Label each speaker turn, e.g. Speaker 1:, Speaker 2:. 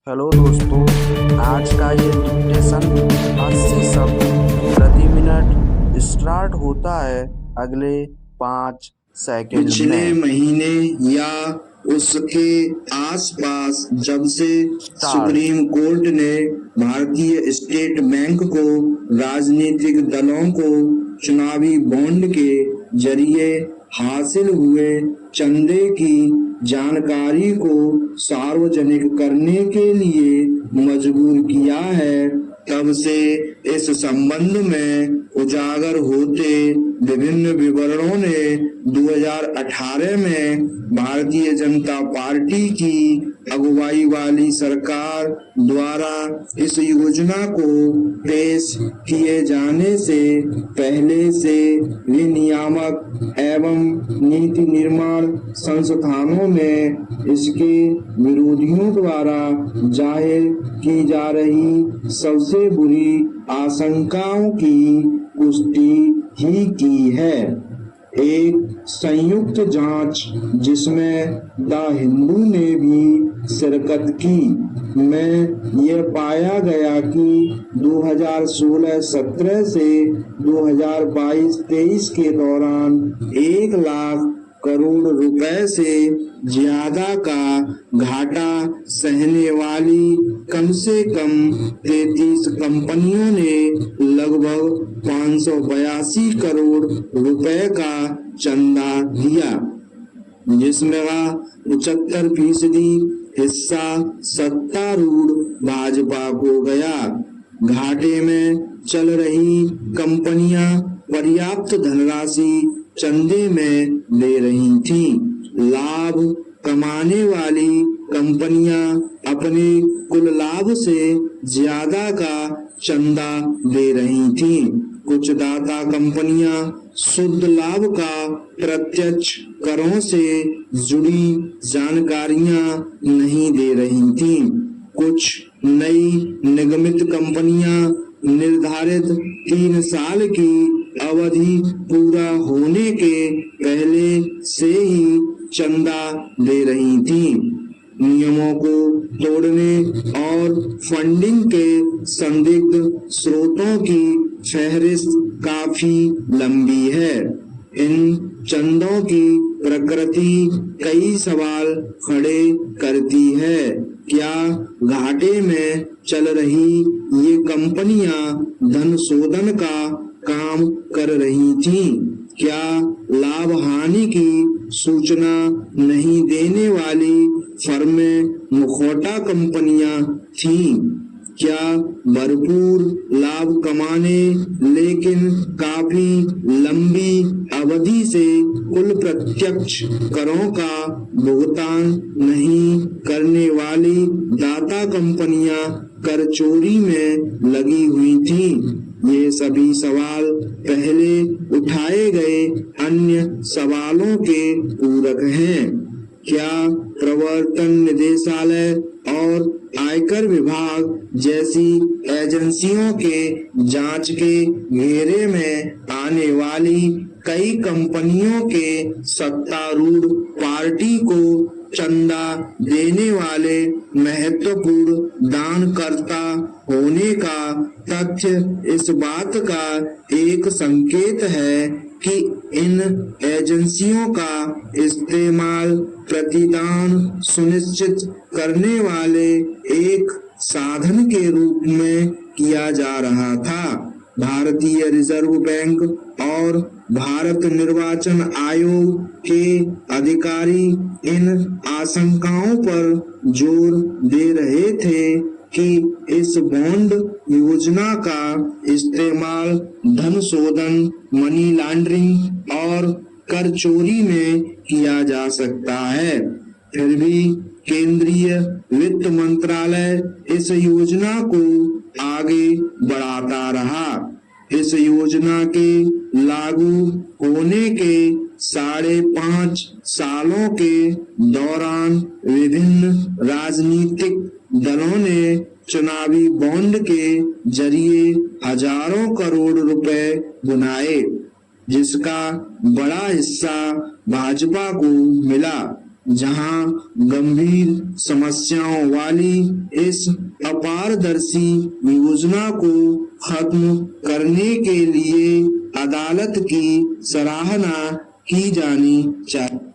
Speaker 1: Hello दोस्तों, आज का ये डिक्टेशन 80 शब्द प्रति मिनट स्टार्ट होता है अगले 5 सेकंड
Speaker 2: पिछले
Speaker 1: में।
Speaker 2: महीने या उसके आसपास जब से
Speaker 1: स्टार्ट।
Speaker 2: सुप्रीम कोर्ट ने भारतीय स्टेट बैंक को राजनीतिक दलों को चुनावी बॉन्ड के जरिए हासिल हुए चंदे की जानकारी को सार्वजनिक करने के लिए मजबूर किया है, तब से इस संबंध में उजागर होते विभिन्न विवरणों ने 2018 में भारतीय जनता पार्टी की अगुवाई वाली सरकार द्वारा इस योजना को पेश किए जाने से पहले से विनियामक एवं नीति निर्माण संस्थानों में इसके विरोधियों द्वारा जाहिर की जा रही सबसे बुरी आशंकाओं की पुष्टि ही की है। एक संयुक्त जांच जिसमें द हिंदू ने भी शिरकत की में यह पाया गया कि 2016-17 से 2022-23 के दौरान 1 लाख करोड़ रुपए से ज्यादा का घाटा सहने वाली कम से कम 33 कंपनियों ने लगभग 582 करोड़ रुपए का चंदा दिया, जिसमें 75% हिस्सा सत्तारूढ़ भाजपा को गया। घाटे में चल रही कंपनियां पर्याप्त धनराशि चंदे में दे रही थीं। लाभ कमाने वाली कंपनियां अपने कुल लाभ से ज्यादा का चंदा दे रही थीं। कुछ दाता कंपनियां शुद्ध लाभ का प्रत्यक्ष करों से जुड़ी जानकारियां नहीं दे रही थीं। कुछ नई निगमित कंपनियां निर्धारित 3 साल की अवधि पूरा होने के पहले से ही चंदा दे रही थीं। नियमों को तोड़ने और फंडिंग के संदिग्ध स्रोतों की फहरिस्त काफी लंबी है। इन चंदों की प्रकृति कई सवाल खड़े करती है। क्या घाटे में चल रही ये कंपनियां धन शोधन का काम कर रही थीं? क्या लाभ हानि की सूचना नहीं देने वाली फर्में मुखौटा कंपनियां थीं? क्या भरपूर लाभ कमाने लेकिन काफी लंबी अवधि से कुल प्रत्यक्ष करों का भुगतान नहीं करने वाली दाता कंपनियां कर चोरी में लगी हुई थीं? ये सभी सवाल पहले उठाए गए अन्य सवालों के पूरक हैं। क्या प्रवर्तन निदेशालय और आयकर विभाग जैसी एजेंसियों के जांच के घेरे में आने वाली कई कंपनियों के सत्तारूढ़ पार्टी को चंदा देने वाले महत्वपूर्ण दानकर्ता होने का तथ्य इस बात का एक संकेत है कि इन एजेंसियों का इस्तेमाल प्रतिदान सुनिश्चित करने वाले एक साधन के रूप में किया जा रहा था। भारतीय रिजर्व बैंक और भारत निर्वाचन आयोग के अधिकारी इन आशंकाओं पर जोर दे रहे थे कि इस बॉन्ड योजना का इस्तेमाल धन शोधन, मनी लॉन्ड्रिंग और कर चोरी में किया जा सकता है। फिर भी केंद्रीय वित्त मंत्रालय इस योजना को आगे बढ़ाता रहा। इस योजना के लागू होने के 5.5 सालों के दौरान विभिन्न राजनीतिक दलों ने चुनावी बॉन्ड के जरिए हजारों करोड़ रुपए बुनाए, जिसका बड़ा हिस्सा भाजपा को मिला। जहां गंभीर समस्याओं वाली इस अपारदर्शी योजना को खत्म करने के लिए अदालत की सराहना की जानी चाहिए।